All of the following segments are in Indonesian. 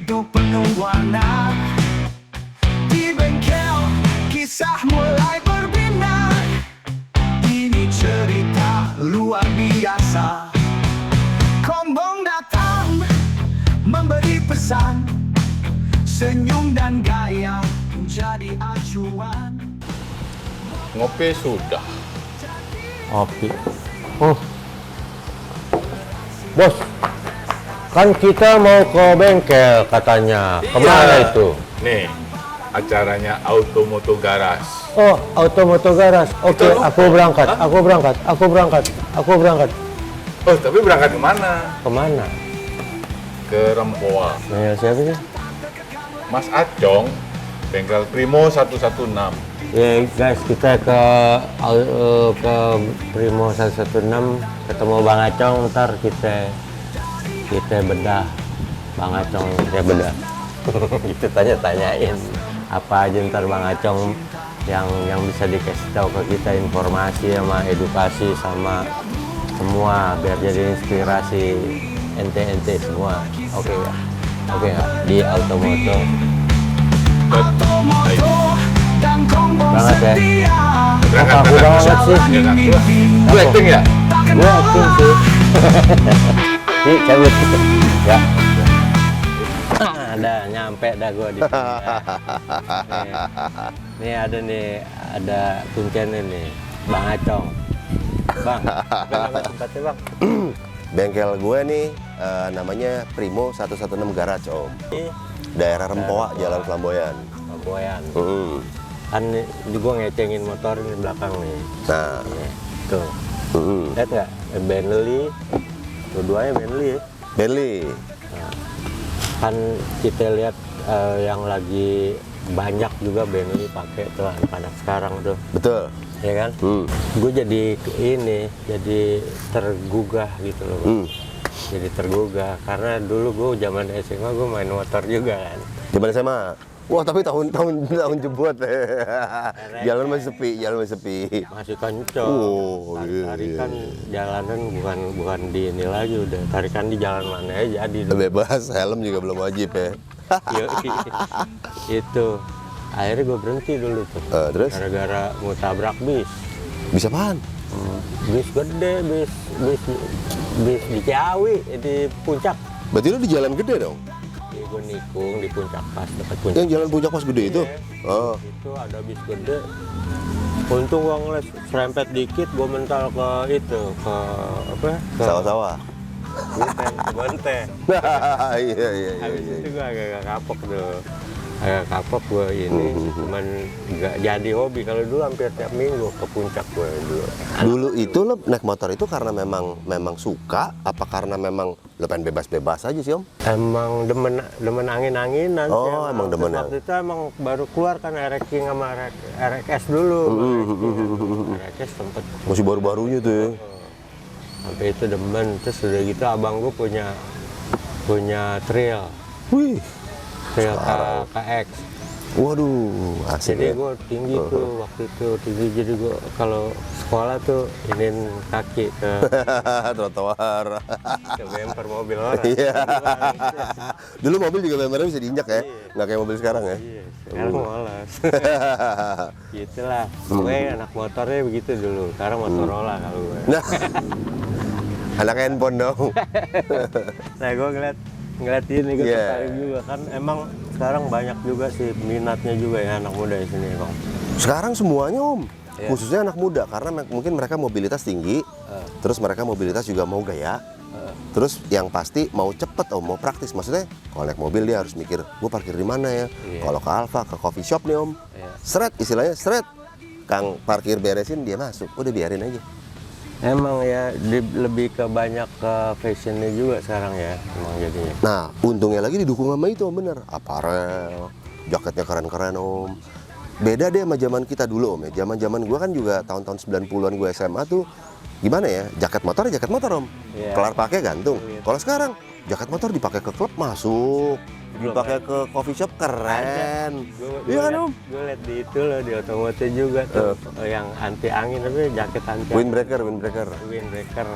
hidup penuh warna. Di bengkel, kisah mulai berbina. Ini cerita luar biasa. Kombong datang, memberi pesan. Senyum dan gaya menjadi acuan. Ngopi sudah. Ngopi. Bos, kan kita mau ke bengkel katanya. Kemana itu? Nih, acaranya Automoto Garage. Oh, Automoto Garage. Oke, aku berangkat. Aku berangkat. Oh, tapi berangkat kemana? Kemana? Ke Rempoa. Nanya siapa sih? Mas Acong, bengkel Primo 116. Ya guys, kita ke Primo 116 ketemu Bang Acong, ntar kita bedah. Bang Acong kita bedah. Kita tanya-tanyain apa aja ntar Bang Acong yang bisa dikasih tahu ke kita, informasi sama edukasi sama semua, biar jadi inspirasi ente semua. Oke ya? Oke ya? Di Automoto. Banget ya. Aku banget sih. Gue acting ya? Gue acting sih. Nih cabut ya. Ada nyampe dah gue di sini. Nih ada kuncennya nih, Bang Acong. Bang, apa tempatnya Bang? Bengkel gue nih namanya Primo 116 Garage Om. Daerah Rempoa, Jalan Flamboyan. Flamboyan. Kan gue ngecengin motor ini belakang nih. Nah, tuh. Lihat nggak? Bentley. Dua-duanya Bentley ya. Bentley. Nah, kan kita lihat yang lagi banyak juga Bentley pakai tuh anak sekarang tuh. Betul. Ya kan? Gue jadi tergugah gitu loh. Jadi tergugah karena dulu gue zaman SMA gue main motor juga kan. Zaman SMA. Wah, tapi tahun jebot. Jalan masih sepi. Masih kenceng. Oh, Tarikan jalanan bukan di ini lagi, udah tarikan di jalan mana aja jadi. Bebas, helm juga belum wajib ya. Itu akhirnya gue berhenti dulu tuh. Terus? Gara-gara mau tabrak bis. Bisa apaan? Bis gede, bis di Ciawi, di puncak. Berarti lu di jalan gede dong? Gue nikung di puncak pas dekat puncak. Yang jalan puncak pas gede itu? Oh. Itu ada bis gede. Untung gue ngeliat serempet dikit, gue mental ke itu, ke apa? Ke Sawah-sawah. ke Bonte. Iya. Habis itu gue agak kapok tuh. Agak kapok gue ini, cuman nggak jadi hobi. Kalau dulu hampir tiap minggu ke puncak gue dulu. Dulu itu lo naik motor itu karena memang suka, apa karena memang lo pengen bebas-bebas aja sih Om? Emang demen angin-anginan. Oh, sih, emang demen. Waktu itu emang baru keluar kan RX King sama RX dulu. RX sempet. Masih baru-barunya tuh ya. Sampai itu demen. Terus udah gitu abang gue punya trail. Wih. Trail KX. Waduh, asik Jadi ya. gue tinggi tuh waktu itu tinggi, jadi gue kalau sekolah tuh inin kaki ke Trotoar. bemper mobil orang. Iya. Dulu mobil juga bempernya bisa diinjak ya, nggak kayak mobil sekarang ya. Iya, sekarang malas. Gitulah. Pokoknya anak motornya begitu dulu. Sekarang Motorola kalau gue. Nah, anak handphone dong. Nah, gue ngeliat ini gue Iya. tertarik juga kan, emang sekarang banyak juga sih minatnya juga ya anak muda di sini Bang. Sekarang semuanya Om, Iya. khususnya anak muda karena mungkin mereka mobilitas tinggi, terus mereka mobilitas juga mau gaya, terus yang pasti mau cepet Om, mau praktis. Maksudnya kalau naik mobil dia harus mikir, gue parkir di mana ya? Iya. Kalau ke Alfa, ke coffee shop nih Om, Iya. seret istilahnya seret, Kang parkir beresin dia masuk, udah biarin aja. Emang ya lebih ke banyak ke fashionnya juga sekarang ya emang jadinya. Nah, untungnya lagi didukung sama itu Om, bener. Aparel, jaketnya keren-keren Om. Beda deh sama zaman kita dulu Om ya. Zaman gua kan juga tahun-tahun 90-an gua SMA tuh gimana ya? Jaket motor Om. Iya. Kelar pakai gantung. Kalau sekarang jaket motor dipakai ke klub masuk. Dipakai ke coffee shop keren. Iya kan Om? Gue liat di itu loh, di otomotif juga tuh yang anti angin, tapi jaket anti angin. Windbreaker. Windbreaker.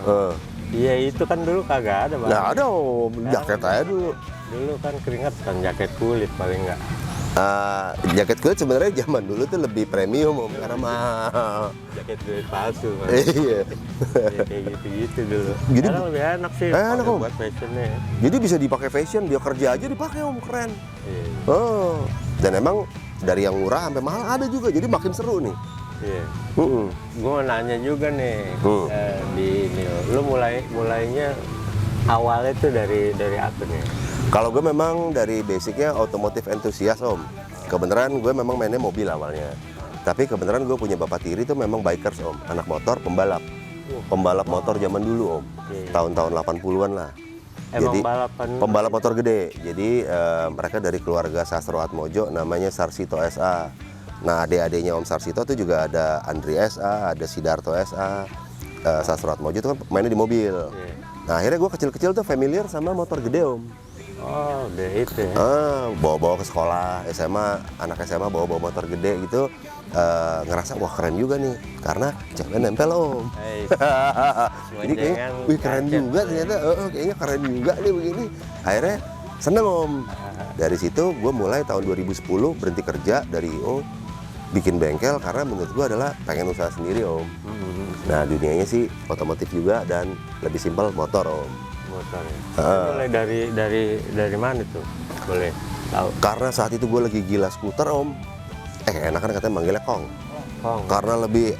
Iya itu kan dulu kagak ada bang. Nggak ada om, jaket aja dulu. Dulu kan keringat kan jaket kulit paling nggak. Jaket kulit sebenarnya zaman dulu tuh lebih premium om, karena mahal. Jaket kulit palsu bang. Iya. Ya, kayak gitu-gitu dulu. Jadi- Sekarang lebih enak sih. Enak, pakai Om. buat fashionnya. Jadi bisa dipakai fashion, dia kerja aja dipakai om, keren. Iya. Oh, dan emang dari yang murah sampai mahal ada juga, jadi makin seru nih. Iya. Mm-mm. Gue mau nanya juga nih di ini, lu mulainya awalnya tuh dari apa nih? Kalau gue memang dari basicnya otomotif entusias om. Kebenaran gue memang mainnya mobil awalnya. Tapi kebenaran gue punya bapak tiri tuh memang bikers om, anak motor, pembalap. Pembalap motor zaman dulu om, Iya. tahun-tahun 80-an lah. Emang Jadi balapan? pembalap motor gede. Jadi mereka dari keluarga Sastro Atmojo, namanya Sarsito SA. Nah adik-adiknya Om Sarsito tuh juga ada Andri SA, ada Sidarto SA. Sastro Atmojo itu kan mainnya di mobil. Iya. Nah akhirnya gue kecil-kecil tuh familiar sama motor gede om. Oh, udah itu ya. Bawa-bawa ke sekolah SMA, anak SMA bawa-bawa motor gede gitu. Ngerasa wah keren juga nih, karena cewek nempel om. Hey, Jadi kayaknya, wih keren gadget. juga ternyata, kayaknya keren juga nih begini. Akhirnya seneng om. Dari situ gue mulai tahun 2010 berhenti kerja dari IO, bikin bengkel karena menurut gue adalah pengen usaha sendiri om. Nah dunianya sih otomotif juga dan lebih simpel motor om. Motor ya. Mulai dari mana tuh? Boleh tahu? Karena saat itu gue lagi gila skuter om. Enakan katanya manggilnya Kong. Kong. Karena lebih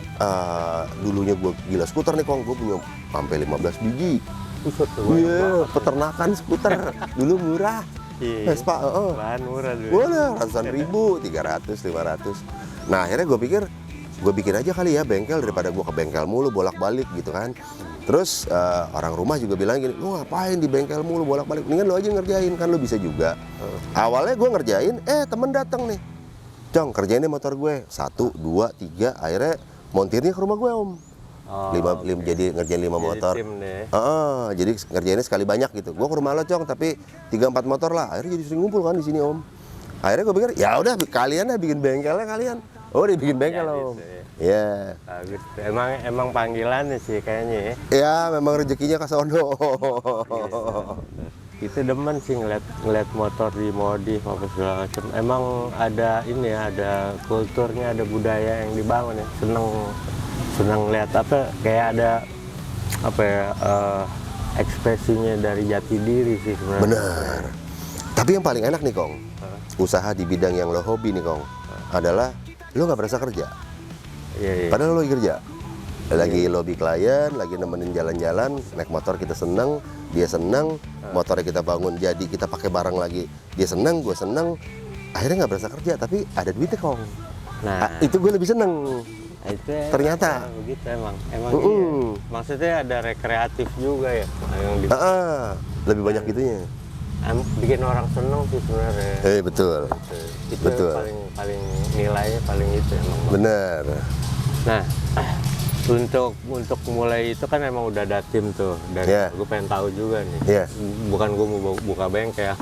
dulunya gue gila skuter nih Kong, gue punya sampai 15 biji. Pusat tuh. Iya, peternakan skuter dulu murah. Iya. Vespa, Bahan murah dulu. Waduh, ratusan ribu, 300, 500. Nah akhirnya gue pikir, gue bikin aja kali ya bengkel daripada gue ke bengkel mulu bolak-balik gitu kan. Terus orang rumah juga bilang gini, lu ngapain di bengkel mulu bolak-balik? Mendingan lu aja ngerjain, kan lu bisa juga. Awalnya gue ngerjain, temen datang nih. Cong, kerjain deh motor gue. 1, 2, 3, akhirnya montirnya ke rumah gue om. Oh, Jadi ngerjain 5 motor. tim deh. Jadi ngerjainnya sekali banyak gitu. Gue ke rumah lo Cong, tapi 3-4 motor lah. Akhirnya jadi sering ngumpul kan di sini om. Akhirnya gue pikir, ya udah kalian dah bikin bengkelnya kalian. Oh, dia bikin bengkel Jadi om. itu ya. Iya. Bagus. Emang panggilannya sih kayaknya ya. Ya, memang rezekinya ke sono. Itu demen sih ngeliat motor di modif apa segala macam. Emang ada ini ya, ada kulturnya, ada budaya yang dibangun ya. Seneng lihat apa kayak ada apa ya ekspresinya dari jati diri sih sebenarnya. Benar. Tapi yang paling enak nih Kong, usaha di bidang yang lo hobi nih Kong, adalah lo nggak berasa kerja. Iya. Padahal lo lagi kerja. Lagi lobby klien, lagi nemenin jalan-jalan, naik motor kita seneng, dia seneng, motornya kita bangun jadi kita pakai barang lagi, dia seneng, gue seneng, akhirnya nggak berasa kerja, tapi ada duitnya Kong. Nah, Itu gue lebih seneng. itu ternyata. begitu emang iya. Maksudnya ada rekreatif juga ya yang Lebih banyak gitunya. bikin orang seneng sih sebenarnya. Betul. Itu Betul. paling nilainya paling itu emang. Bener. Nah, untuk mulai itu kan emang udah ada tim tuh. Dan Iya. gue pengen tahu juga nih. Iya. Bukan gue mau buka bengkel.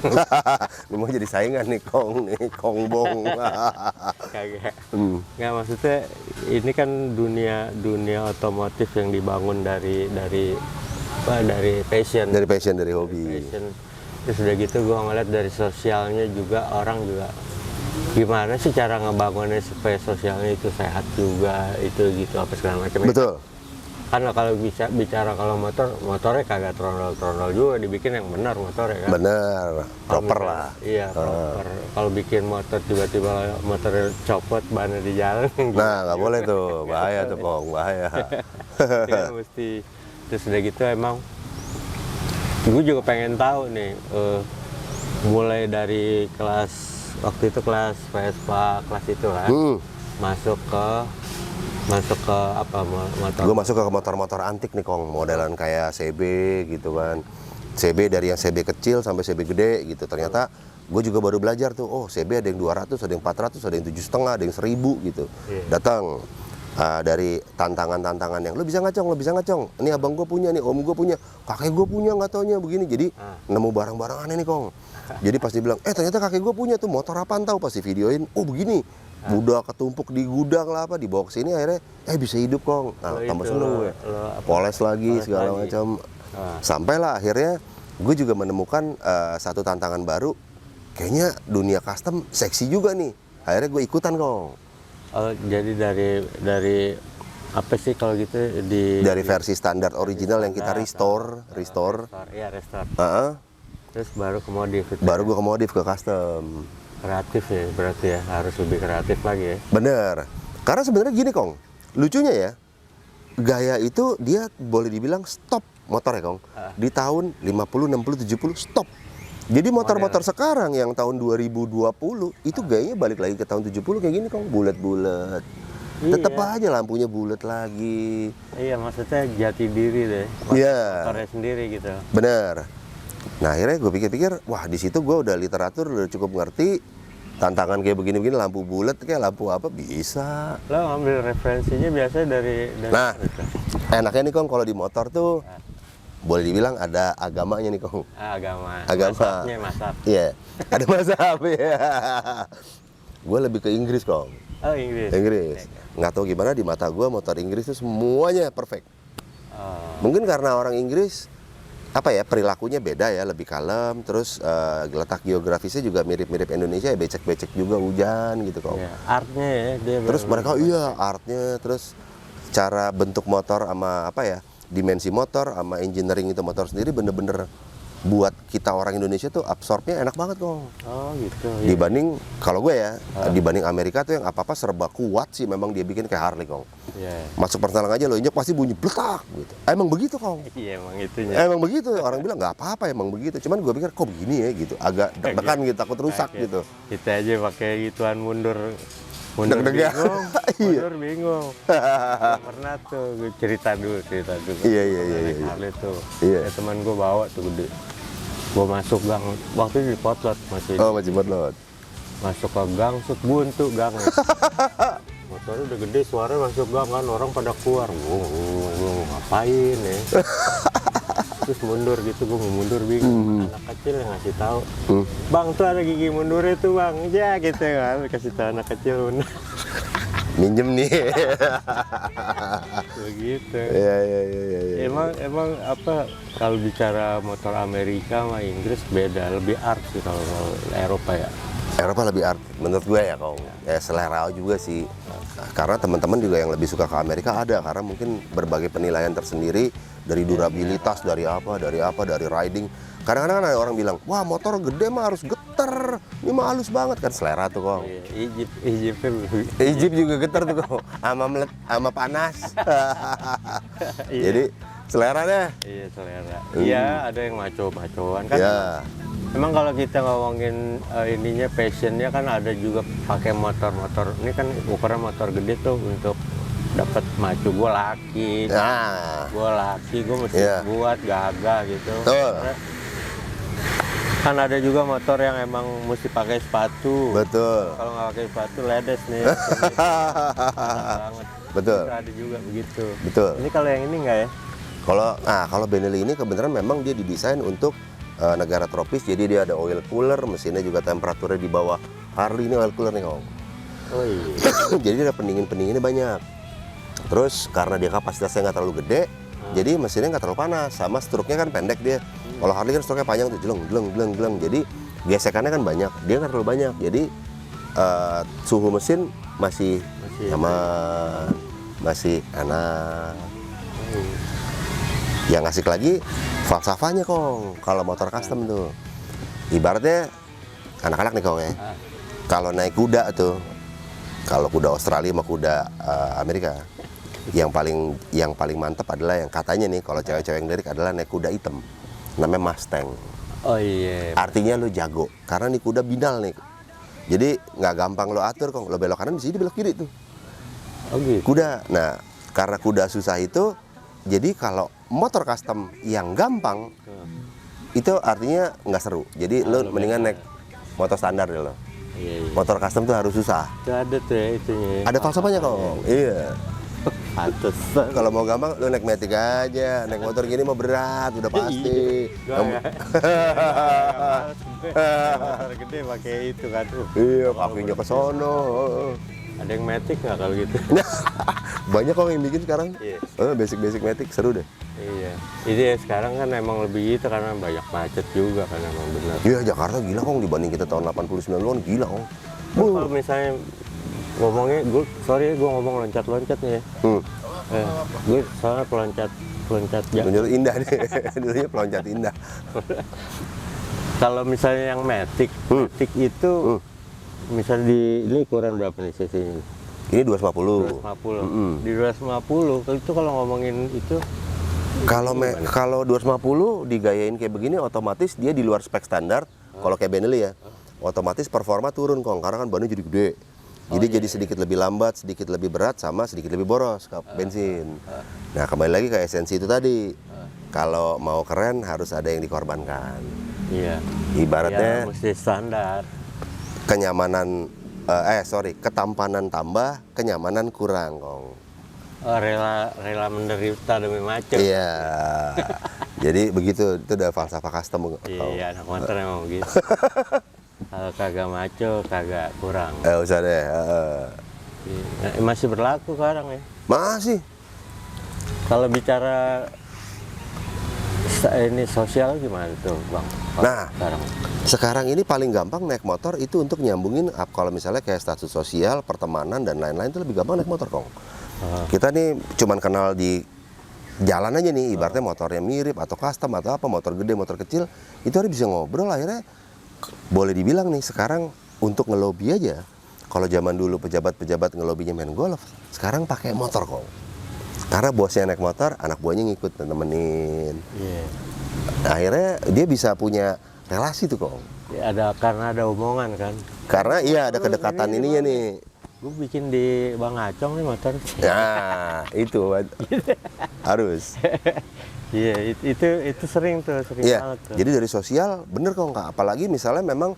Ini mau jadi saingan nih Kong, nih Kong Bong. Kagak. Nggak, maksudnya ini kan dunia otomotif yang dibangun dari passion. Dari passion, dari hobi. Passion. Terus udah gitu gue ngeliat dari sosialnya juga, orang juga gimana sih cara ngebangunnya supaya sosialnya itu sehat juga, itu gitu apa segala macam. Betul. Kan kalau bisa bicara kalau motornya kagak trondol juga, dibikin yang benar motornya kan. Bener. Proper lah. Iya, proper. Kalau bikin motor tiba-tiba motornya copot bannya di jalan. Nah, nggak boleh tuh. Bahaya tuh Kong, bahaya. Ya, mesti. Terus udah gitu emang gue juga pengen tahu nih, mulai dari waktu itu kelas Vespa, kelas itu kan, masuk ke apa motor. Gue masuk ke motor-motor antik nih Kong, modelan kayak CB gitu kan. CB dari yang CB kecil sampai CB gede gitu. Ternyata gue juga baru belajar tuh, CB ada yang 200, ada yang 400, ada yang 7,5, ada yang 1000 gitu. Datang dari tantangan-tantangan yang lo bisa ngacong, ini abang gue punya nih, om gue punya, kakek gue punya, nggak taunya begini. Jadi nemu barang-barang aneh nih Kong. Jadi pas dibilang, ternyata kakek gue punya tuh motor apaan tahu, pasti videoin, begini, budak ketumpuk di gudang lah dibawa ke sini, akhirnya bisa hidup Kong. Nah, tambah seneng gue. Poles lagi segala macam. Sampailah akhirnya gue juga menemukan satu tantangan baru. Kayaknya dunia custom seksi juga nih. Akhirnya gue ikutan kong. Oh, jadi dari apa sih kalau gitu Dari versi standar original yang kita restore. Iya, restore. Heeh. Terus baru ke modif. Baru gue ke modif ke custom. Kreatif ya berarti ya, harus lebih kreatif lagi ya. Bener. Karena sebenarnya gini kong, lucunya ya, gaya itu dia boleh dibilang stop motornya kong. Di tahun 50, 60, 70 stop. Jadi motor-motor sekarang yang tahun 2020 itu gayanya balik lagi ke tahun 70 kayak gini kong, bulat-bulat. Tetep aja lampunya bulat lagi. Iya, maksudnya jati diri deh. Iya. Motornya sendiri gitu. Bener. Nah akhirnya gue pikir-pikir, wah di situ gue udah literatur udah cukup ngerti. Tantangan kayak begini-begini, lampu bulat kayak lampu apa bisa. Lo ngambil referensinya biasanya dari Nah, gitu. enaknya nih kong kalau di motor tuh boleh dibilang ada agamanya nih kong. Agama. Agama. Masak. Iya, ada mazhab ya. Gue lebih ke Inggris kong. Oh, Inggris. Inggris. Nggak tahu gimana di mata gue motor Inggris tuh semuanya perfect. Oh. Mungkin karena orang Inggris apa ya perilakunya beda ya, lebih kalem, terus letak geografisnya juga mirip-mirip Indonesia ya, becek-becek juga hujan gitu kok. Iya, artnya ya dia. Terus mereka artnya, terus cara bentuk motor sama apa ya dimensi motor sama engineering itu motor sendiri bener-bener buat kita orang Indonesia tuh absorbnya enak banget kok. Oh gitu. Iya. Dibanding kalau gue ya dibanding Amerika tuh yang apa-apa serba kuat sih, memang dia bikin kayak Harley kong. Iya. Masuk pertalang aja lo injek pasti bunyi bletak gitu. Emang begitu kong. Iya, emang itunya. Emang begitu, orang bilang nggak apa-apa emang begitu. Cuman gue pikir kok begini ya gitu, agak deg-degan gitu, takut rusak Oke. gitu. Kita aja pakai gituan mundur Deg-degan. bingung, Iya. mundur bingung. Pernah tuh gue cerita dulu. Iya. Naik Harley tuh. Iya. Ya, teman gue bawa tuh gede. Gue masuk gang, waktu itu di Potlot masih. Oh masih buat Masuk ke gang, set buntu gangnya. Motornya udah gede, suara masuk gang kan, orang pada keluar. Gue ngapain ya? Terus mundur gitu, gue mau mundur bingung. Anak kecil yang ngasih tahu, bang tuh ada gigi mundurnya tuh bang, ya gitu kan, kasih tahu anak kecil mundur. minjem nih. Begitu. Iya. Emang apa kalau bicara motor Amerika sama Inggris beda, lebih art sih kalau Eropa ya. Eropa lebih art menurut gue ya kong. Ya selera juga sih. Karena teman-teman juga yang lebih suka ke Amerika ada karena mungkin berbagai penilaian tersendiri dari durabilitas, dari riding. Kadang-kadang ada orang bilang, wah motor gede mah harus getar, ini mah halus banget kan, selera tuh kong. Egypt juga getar tuh kong, sama panas. Jadi selera deh. Iya, selera. Iya, ada yang maco-macoan kan. Ya. Emang kalau kita ngomongin ininya passionnya kan ada juga pakai motor-motor. Ini kan ukuran motor gede tuh untuk dapat macu. Gue laki, Nah, gue mesti buat gagah gitu. betul. Kan ada juga motor yang emang mesti pakai sepatu. Betul. Kalau nggak pakai sepatu ledes nih. Banget. Betul. Itu ada juga begitu. Betul. Ini kalau yang ini nggak ya? Kalau Benelli ini kebenaran memang dia didesain untuk negara tropis, jadi dia ada oil cooler, mesinnya juga temperaturnya di bawah Harley ini oil cooler nih kong. Oh iya. Jadi ada pendinginnya banyak. Terus karena dia kapasitasnya nggak terlalu gede, jadi mesinnya nggak terlalu panas, sama struknya kan pendek dia. Kalau Harley kan struknya panjang tuh, jeleng. Jadi gesekannya kan banyak, dia nggak terlalu banyak. Jadi suhu mesin masih aman, masih enak. Yang asik lagi falsafahnya kong. Kalau motor custom tuh, ibaratnya anak-anak nih kong ya. Kalau naik kuda tuh, kalau kuda Australia sama kuda Amerika, yang paling mantep adalah yang katanya nih kalau cewek-cewek yang lirik adalah naik kuda hitam, namanya Mustang. Oh iya. Artinya lo jago, karena nih kuda binal nih. Jadi nggak gampang lo atur kong. Lo belok kanan di sini belok kiri tuh. Oh gitu. Kuda. Nah, karena kuda susah itu, jadi kalau motor custom yang gampang itu artinya nggak seru. Jadi lo mendingan naik motor standar deh lo. Iya. Motor custom tuh harus susah. Itu ada tuh ya itunya. Ada falsafahnya kok. Iya. Pantesan. Kalau mau gampang lo naik Matic aja. Naik motor gini mah berat, udah pasti. Motor gede pakai itu kan. Iya, kakinya ke sono. Ada yang Matic nggak kalau gitu? Banyak kok yang bikin sekarang. Iya. Basic Matic seru deh. Iya. Ini sekarang kan emang lebih gitu karena banyak macet juga kan emang benar. Iya, Jakarta gila Kong dibanding kita tahun 89-an gila Kong. Kalau misalnya ngomongnya, gue ngomong loncat-loncat nih ya. Gue soalnya peloncat Peloncat indah deh. Dulunya peloncat indah. Kalau misalnya yang Matic itu misal ini ukuran berapa nih cc-nya? Ini 250. 250. Di 250 itu kalau ngomongin itu Kalau 250 digayain kayak begini otomatis dia di luar spek standar. Kalau kayak Benelli ya, otomatis performa turun Kong karena kan bannya jadi gede. Jadi sedikit lebih lambat, sedikit lebih berat, sama sedikit lebih boros ke bensin. Nah kembali lagi ke esensi itu tadi. Kalau mau keren harus ada yang dikorbankan. iya. Ibaratnya Ya, mesti standar. ketampanan tambah, kenyamanan kurang Kong. Oh, rela menderita demi macet. Iya. Jadi begitu, itu udah falsafah custom Kong. Iya, anak motor emang gitu. Kalau kagak maco, kagak kurang. Usah deh. Iya. Masih berlaku sekarang ya. Masih. Kalau bicara ini sosial gimana tuh, Bang? Nah, sekarang ini paling gampang naik motor itu untuk nyambungin kalau misalnya kayak status sosial, pertemanan dan lain-lain itu lebih gampang naik motor Kong. Kita nih cuman kenal di jalan aja nih, ibaratnya motornya mirip atau custom atau apa, motor gede, motor kecil, itu harus bisa ngobrol. Akhirnya boleh dibilang nih sekarang untuk ngelobi aja. Kalau zaman dulu pejabat-pejabat ngelobinya main golf, sekarang pakai motor Kong. Karena bosnya naik motor, anak buahnya ngikut nemenin. Iya. Akhirnya dia bisa punya relasi tuh Kong. Ya, karena ada omongan kan. Karena iya ada kedekatan ininya nih. Gue bikin di Bang Acong nih motor. Nah, itu harus. Iya, itu sering banget tuh. Jadi dari sosial bener kok Kak. Apalagi misalnya memang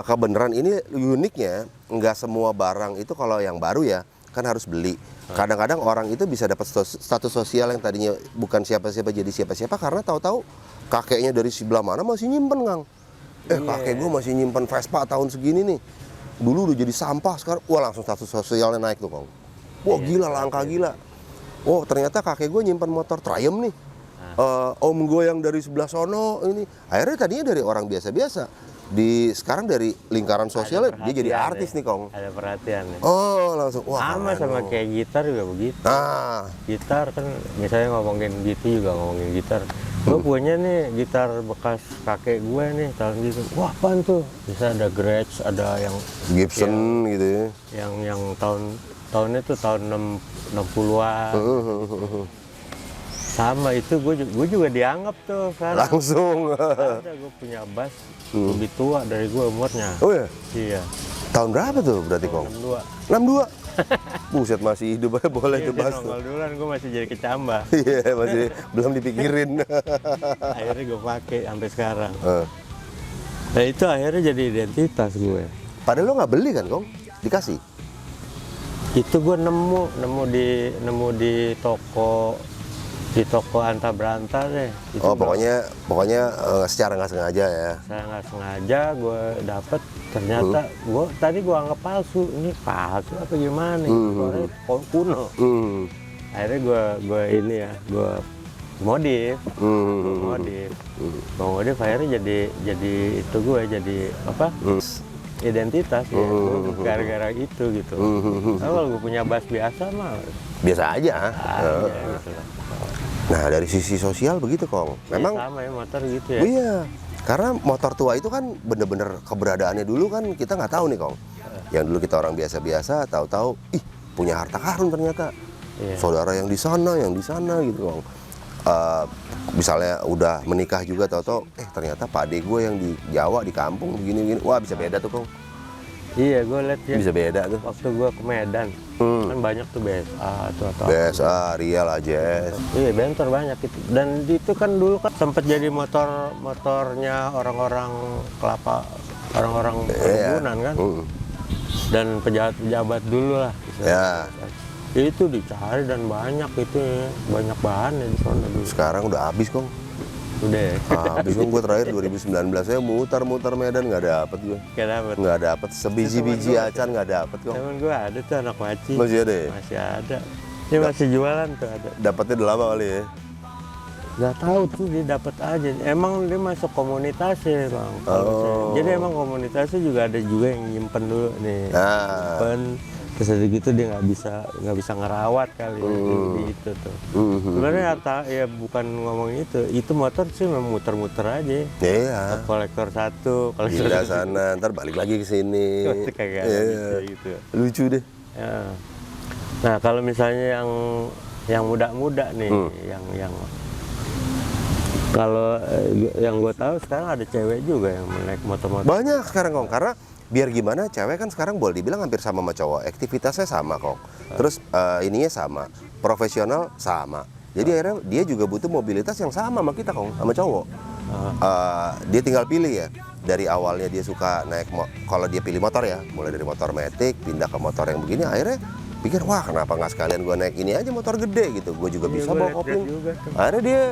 kebenaran ini uniknya nggak semua barang itu kalau yang baru ya kan harus beli. Kadang-kadang orang itu bisa dapat status sosial yang tadinya bukan siapa-siapa jadi siapa-siapa karena tahu-tahu kakeknya dari sebelah mana masih nyimpen Kang. Kakek gue masih nyimpen Vespa tahun segini nih. Dulu udah jadi sampah, sekarang wah langsung status sosialnya naik tuh Kang. Wah gila, langka gila. Oh ternyata kakek gue nyimpen motor Triumph nih. Om gue yang dari sebelah sono ini. Akhirnya tadinya dari orang biasa-biasa. Sekarang dari lingkaran sosial dia jadi artis nih Kong. Ada perhatian ya. Oh langsung wah sama kayak gitar juga begitu. Nah, Gitar kan misalnya ngomongin gitu juga ngomongin gitar. Gue punya nih gitar bekas kakek gue nih tahun gitu. Wah apaan tuh? Bisa ada Gretsch, ada yang Gibson gitu ya. Yang tahunnya tuh tahun 60-an. Sama itu gue juga dianggap tuh sekarang. Langsung. Ada gue punya bass lebih tua dari gue umurnya. Oh ya? Iya. Tahun berapa tuh berarti Kong? 62. 62? Buset masih hidup aja boleh Iya, tuh dia Bas. nongol duluan, gue masih jadi kecambah. Iya masih belum dipikirin. Akhirnya gue pakai sampai sekarang. Nah itu akhirnya jadi identitas gue. Padahal lo nggak beli kan Kong? Dikasih? Itu gue nemu di toko Anta Beranta deh. Itu pokoknya secara nggak sengaja ya. saya nggak sengaja gue dapet, ternyata tadi gue anggap palsu. Ini palsu apa gimana? Soalnya kuno. Akhirnya gue modif. Modif akhirnya jadi itu gue jadi apa? Identitas ya. Gara-gara itu gitu. Kalau gue punya bass biasa mah Biasa aja. gitu lah. Nah dari sisi sosial begitu Kong. Memang sama ya motor gitu ya. iya. Karena motor tua itu kan bener-bener keberadaannya dulu kan kita nggak tahu nih Kong. Yang dulu kita orang biasa-biasa, tahu-tahu, punya harta karun ternyata. Iya. Saudara yang di sana gitu Kong. Misalnya udah menikah juga tahu-tahu, ternyata Pak Ade gue yang di Jawa di kampung begini-begini, wah bisa beda tuh Kong. Iya, gue liat ya. Bisa beda tuh. Waktu gue ke Medan, kan banyak tuh BSA atau BSA, Rial, Ajes. Iya, bentor banyak itu. Dan itu kan dulu kan sempat jadi motornya orang-orang kelapa, orang-orang perkebunan kan. Dan pejabat-pejabat dulu lah. Ya. Itu dicari dan banyak itu ya. Banyak bahannya di sana dulu. Sekarang udah habis Kong. Udah ya? Habis Kong, gue terakhir 2019 saya muter-muter Medan nggak dapet gue. Nggak Dapet sebiji-biji acan nggak dapet Kong. Temen gue ada tuh anak maci. Masih ada ya? Masih ada. Dia masih jualan tuh ada. Dapatnya udah lama kali ya. nggak tahu tuh dia dapat aja. Emang dia masuk komunitasnya bang. Jadi emang komunitasnya juga ada juga yang nyimpen dulu nih. Nyimpen. Terus ada gitu dia nggak bisa ngerawat kali di itu tuh. Sebenarnya ya bukan ngomong itu motor sih memang muter-muter aja. Iya. Kolektor satu, kolektor Pindah sana, ntar balik lagi ke sini. kagak gitu. Lucu deh. Ya. Nah kalau misalnya yang muda-muda nih, yang kalau yang gue tahu sekarang ada cewek juga yang naik motor-motor. Banyak sekarang Kong, karena biar gimana cewek kan sekarang boleh dibilang hampir sama cowok, aktivitasnya sama Kong. Terus ininya sama, profesional sama. Jadi akhirnya dia juga butuh mobilitas yang sama kita Kong, sama cowok. Dia tinggal pilih ya. Dari awalnya dia suka naik, kalau dia pilih motor ya, mulai dari motor matic pindah ke motor yang begini, akhirnya pikir wah kenapa nggak sekalian gue naik ini aja motor gede gitu, gue juga bisa bawa kopling. Akhirnya dia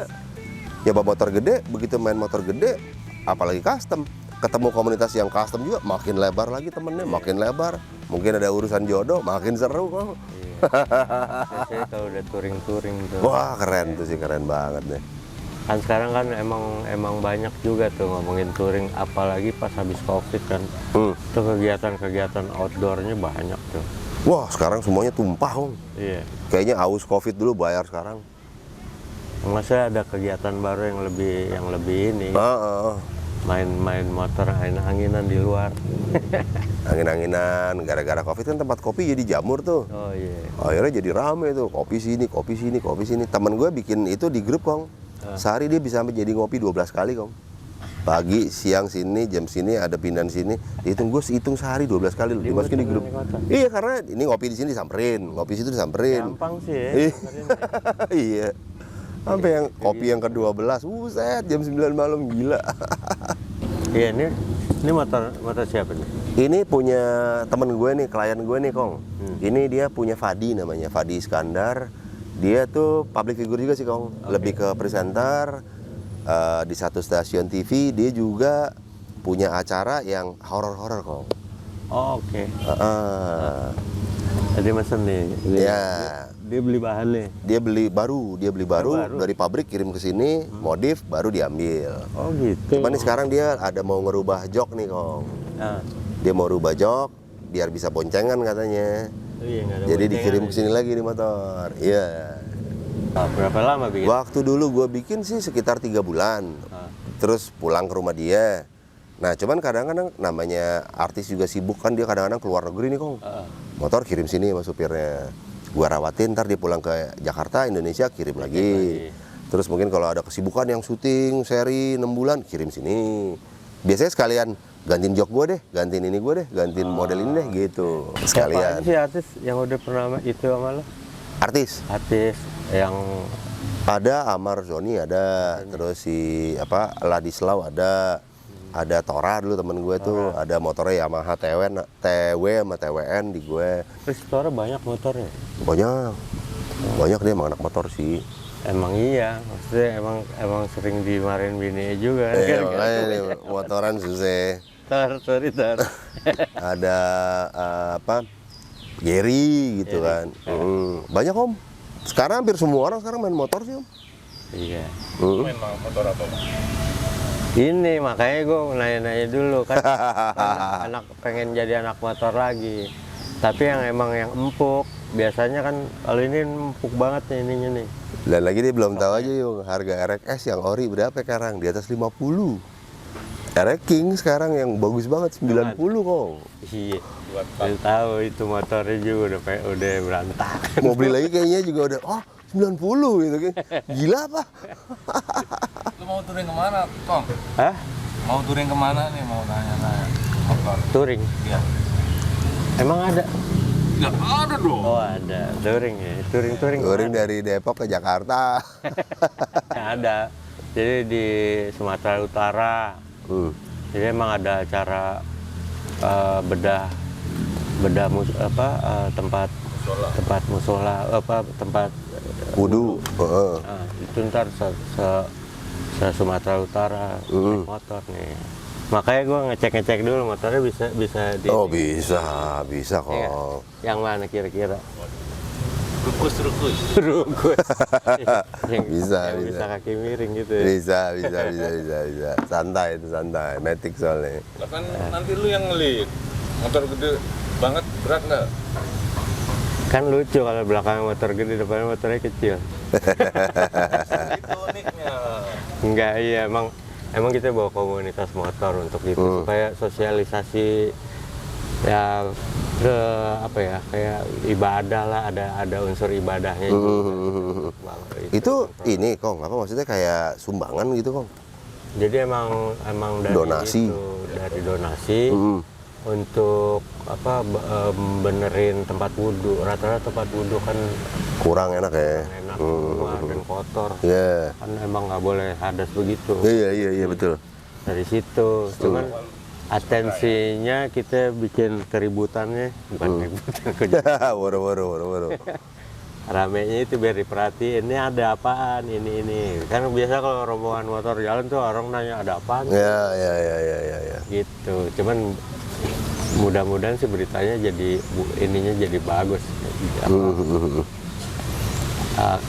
ya bawa motor gede, begitu main motor gede, apalagi custom, ketemu komunitas yang custom juga, makin lebar lagi temennya, makin lebar. Mungkin ada urusan jodoh, makin seru kok. Saya kalau udah touring tuh. Wah keren tuh sih, keren banget deh. Kan sekarang kan emang banyak juga tuh ngomongin touring, apalagi pas habis covid kan. Itu kegiatan outdoornya banyak tuh. Wah sekarang semuanya tumpah Kong. Iya. Kayaknya aus covid dulu bayar sekarang. Maksudnya ada kegiatan baru yang lebih ini. Main motor, angin-anginan di luar. Angin-anginan, gara-gara covid kan tempat kopi jadi jamur tuh. Oh iya. Akhirnya jadi rame tuh, kopi sini. Temen gue bikin itu di grup Kong. Sehari dia bisa sampai jadi ngopi 12 kali Kong. Pagi, siang sini, jam sini, ada pindahan sini. Dihitung gue hitung sehari 12 kali loh, dimasukin di grup. Iya karena ini ngopi di sini disamperin, ngopi situ disamperin. Gampang sih ya. Iya. Sampai yang kopi yang ke-12, buset jam 9 malam, gila. Iya, ini motor siapa nih? Ini punya temen gue nih, klien gue nih Kong. Ini dia punya Fadi namanya, Fadi Iskandar. Dia tuh public figure juga sih Kong, lebih ke presenter. Di satu stasiun TV dia juga punya acara yang horor-horor Kong. Oh, oke. Jadi mesen nih. Dia beli bahannya. Dia beli baru dari pabrik kirim ke sini, modif baru diambil. Oh gitu. Cuman nih sekarang dia ada mau ngerubah jok nih Kong. Dia mau rubah jok biar bisa boncengan katanya. Oh, iya, nggak ada jadi boncengan dikirim ke sini lagi di motor. Iya. Berapa lama bikin? Waktu dulu gue bikin sih sekitar 3 bulan. Terus pulang ke rumah dia. Nah cuman kadang-kadang namanya artis juga sibuk kan, dia kadang-kadang keluar negeri nih Kong. Motor kirim sini sama supirnya. Gua rawatin, ntar dia pulang ke Jakarta, Indonesia kirim lagi. Terus mungkin kalau ada kesibukan yang syuting seri 6 bulan kirim sini. Biasanya sekalian gantiin jok gue deh, gantiin ini gue deh, gantiin model ini deh gitu. Sekalian. Siapa sih artis yang udah pernah itu sama lo? Artis yang ada Amar Zoni ada, terus si Ladislau ada Tora dulu temen gue tuh, ada motornya Yamaha TW sama TWN di gue. Terus Tora banyak motornya? Banyak dia emang anak motor sih. Emang iya, maksudnya emang sering dimarahin bini juga. Iya makanya nih, motoran susah. Tor. Ada Gary gitu kan. Banyak Om. Sekarang hampir semua orang sekarang main motor sih Om. Iya. Main motor apa? Ini makanya gue nanya-nanya dulu kan, anak pengen jadi anak motor lagi. Tapi yang empuk, biasanya kan kalau ini empuk banget nih ininya nih. Dan lagi dia belum tahu aja Yung, harga RX yang ori berapa sekarang? Di atas 50. RX King sekarang yang bagus banget 90 Kong. Iya. Saya tahu itu motornya juga udah berantakan. Mau beli lagi kayaknya juga udah 90 gitu kan. Gila apa? Lu mau touring kemana, Kong? Hah? Mau touring kemana nih? Mau tanya-tanya motor. Touring? Iya. Emang ada? Nggak ada dong. Oh ada, touring ya. Touring. Touring dari Depok ke Jakarta. Ada. Jadi di Sumatera Utara. Jadi emang ada acara tempat musola, tempat Wudu. itu ntar se Sumatera Utara naik motor nih. Makanya gue ngecek dulu motornya bisa Oh bisa kok. Iya. Yang mana kira-kira? Rukus. Rukus. Yang Bisa. bisa kaki miring gitu ya. Bisa. Santai itu santai. Matic soalnya. Lah kan nanti lu yang ngelit. Motor gede banget berat nggak? Kan lucu kalau belakang motor gede, depannya motornya kecil. Itu uniknya. Enggak, iya emang kita bawa komunitas motor untuk itu supaya sosialisasi ya ke apa ya, kayak ibadah lah, ada unsur ibadahnya juga. Bahwa Itu ini Kong, apa maksudnya kayak sumbangan gitu Kong? Jadi emang dari Donasi. itu, dari donasi Hmm. untuk apa benerin tempat wudhu. Rata-rata tempat wudhu kan Kurang enak ya. enak semua dan kotor. Iya. Kan emang nggak boleh hadas begitu. Iya betul. Dari situ cuman atensinya kita bikin keributannya bukan keributan Woro. ramenya itu biar diperhatiin, ini ada apaan, ini kan biasa kalau rombongan motor jalan tuh orang nanya ada apaan Ya. gitu. Cuman mudah-mudahan sih beritanya jadi ininya jadi bagus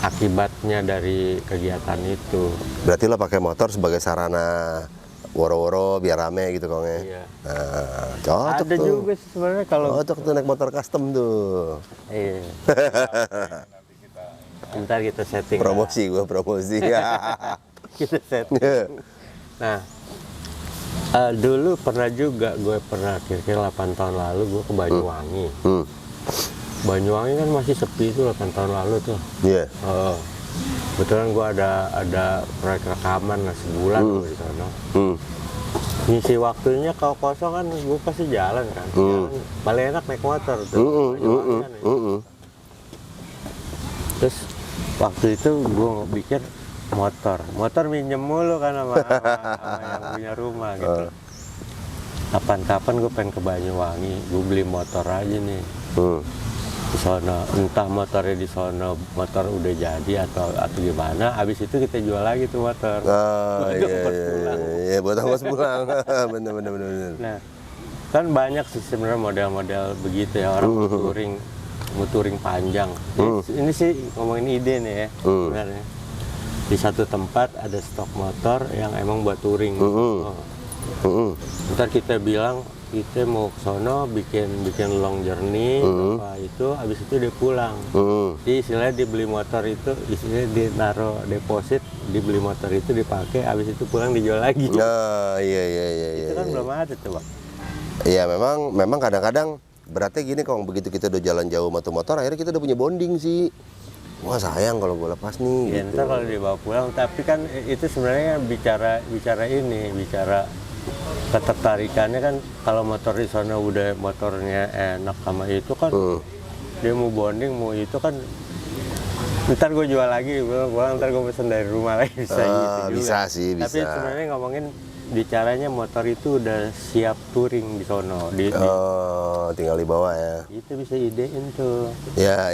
akibatnya dari kegiatan itu. Berarti lo pakai motor sebagai sarana woro-woro biar rame gitu Kong ya. Iya. Nah, cocok Ada tuh. juga sih sebenarnya kalau Cocok tuh naik motor custom tuh. iya. Ntar kita setting Promosi. kita setting. Nah, dulu pernah juga kira-kira 8 tahun lalu gue ke Banyuwangi. Banyuwangi kan masih sepi itu 8 tahun lalu tuh. Iya. Kebetulan gue ada proyek rekaman lah sebulan gua di sana. Ngisi waktunya kalau kosong kan gue pasti jalan kan. Jalan, paling enak naik motor tuh. Banyuwangi kan, ya. Terus waktu itu gue pikir motor minjem mulu kan sama yang punya rumah gitu. Kapan-kapan gue pengen ke Banyuwangi, gue beli motor aja nih. Di sono, entah motornya di sono motor udah jadi atau gimana, habis itu kita jual lagi tuh motor. Iya, buat ongkos pulang. Bener. Nah, kan banyak sih sebenarnya model-model begitu ya, orang mau touring panjang. Ini sih ngomongin ide nih ya, sebenarnya. Di satu tempat ada stok motor yang emang buat touring. Ntar kita bilang kita mau ke sono bikin long journey apa itu, habis itu dia pulang. Jadi istilahnya dibeli motor itu, istilahnya dia naruh deposit, dibeli motor itu dipakai, habis itu pulang dijual lagi. Iya. Itu kan belum ada tuh, Bang. Iya, memang kadang-kadang beratnya gini Kong, begitu kita udah jalan jauh motor akhirnya kita udah punya bonding sih. Wah sayang kalau gue lepas nih. Ya, gitu. ntar kalau dibawa pulang, tapi kan itu sebenarnya bicara ketertarikannya kan, kalau motor di sana udah motornya enak sama itu kan, dia mau bonding mau itu kan, ntar gue jual lagi, ntar gue pesen dari rumah lagi bisa gitu juga. Bisa sih, bisa. Tapi sebenarnya ngomongin bicaranya motor itu udah siap touring di sono. Tinggal dibawa ya. Itu bisa idein tuh. Ya.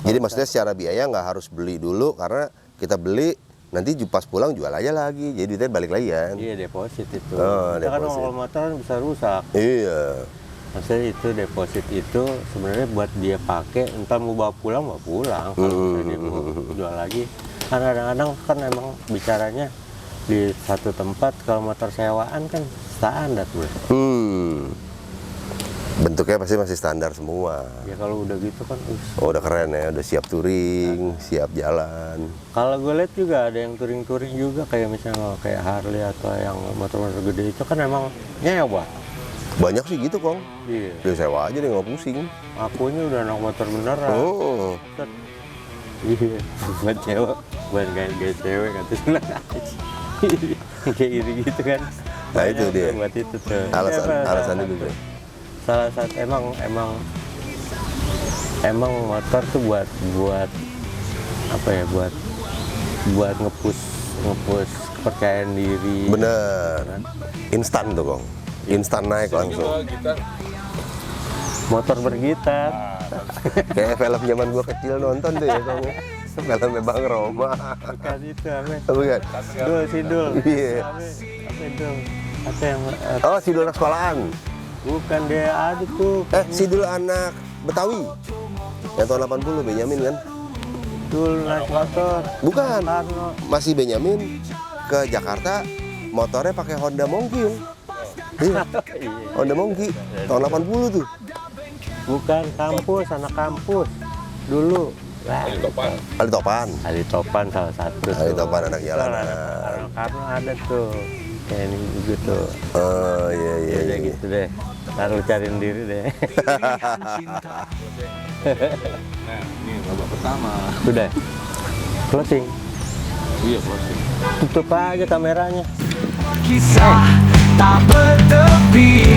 Jadi maksudnya secara biaya nggak harus beli dulu, karena kita beli nanti pas pulang jual aja lagi, jadi duitnya balik lagi kan. Iya, deposit itu. Oh, Kita kan deposit. kalau motor kan bisa rusak. Iya. Maksudnya itu deposit itu sebenarnya buat dia pakai, entar mau bawa pulang. Kalau misalnya dia mau jual lagi. Karena kadang-kadang kan emang bicaranya di satu tempat, kalau motor sewaan kan standar bro. Bentuknya pasti masih standar semua. Ya kalau udah gitu kan. Udah keren ya, udah siap touring, siap jalan. Kalau gue lihat juga ada yang touring juga, kayak misalnya kayak Harley atau yang motor-motor gede itu kan emang nyewa. Banyak sih gitu Kong. Iya. Dia sewa aja, dia nggak pusing. Akunya udah anak motor beneran. Oh. Set. Iya, buat cewek, buat gaya cewek kata sebelah. Kayak iri gitu kan. Nah, itu dia. Buat itu tuh. Alasan itu tuh. Salah satu emang motor tuh buat apa ya, buat ngepush kepercayaan diri. Bener. Instan tuh Kong. Instan naik langsung. Juga kita Motor bergitar. Kayak film zaman gua kecil nonton tuh ya Kong. Filmnya Bang Roma. Bukan itu apa? Bukan? Sidul. Iya. Apa itu? Apa yang Oh, Sidul anak sekolahan. bukan dia ada tuh. Sidul anak Betawi. Yang tahun 80 Benyamin kan? Dulu naik motor. Bukan. Karno. Masih Benyamin ke Jakarta motornya pakai Honda Monkey, Yung. Iya, Honda Monkey tahun 80 tuh. Bukan kampus, anak kampus. Dulu. Wah, Ali Topan. Ali Topan. Ali Topan salah satu. Ali tuh. Topan anak jalanan. Karena ada tuh. Kayak ini gitu. Oh iya iya. Ya iya. gitu deh. Taruh cariin diri deh. Nah, ini babak pertama. Sudah. Closing. Iya, closing. Tutup aja kameranya. Kisah tak bertepi,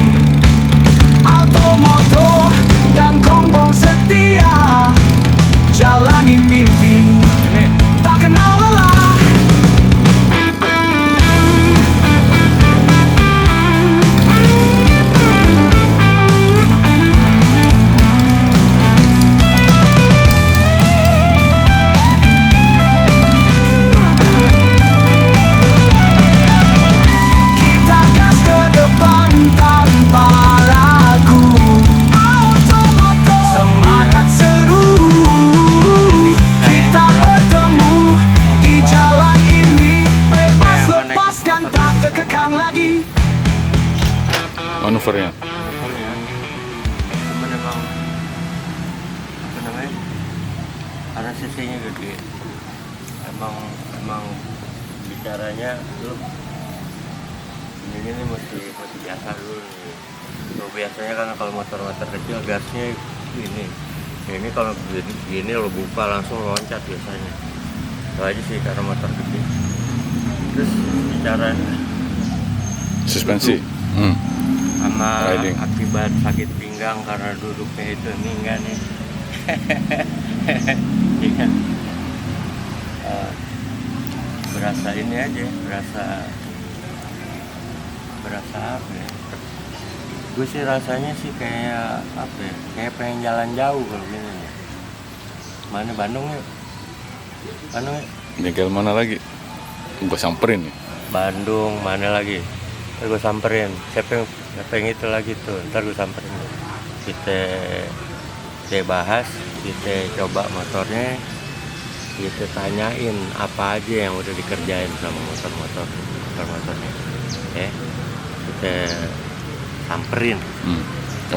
automotor dan kongbong setia, jalani mimpi tak kenal lelah. Kita gas ke depan tanpa ragu, automotor semangat seru. Kita bertemu di jalan ini, bebas lepaskan tak terkekang lagi. Manuvernya. Cuman emang apa namanya? Karena sisinya gede. Emang bicaranya lu ini mesti biasa dulu nih. Lo biasanya kan kalau motor-motor kecil gasnya ini. Ini kalau gini lo buka langsung loncat biasanya. Itu aja sih karena motor gede. Terus bicara Suspensi. sama Riding. akibat sakit pinggang karena duduknya itu ini enggak nih. Iya. Berasa ini aja, berasa apa ya? Gue sih rasanya sih kayak apa ya? Kayak pengen jalan jauh kalau gini nih. Mana Bandung yuk? Bandung yuk? Bengkel mana lagi? Gue samperin nih. Bandung mana lagi? Ntar gue samperin. Siapa yang itu lagi tuh? Ntar gue samperin. Kita bahas, kita coba motornya, kita tanyain apa aja yang udah dikerjain sama motornya. Ya, kita samperin.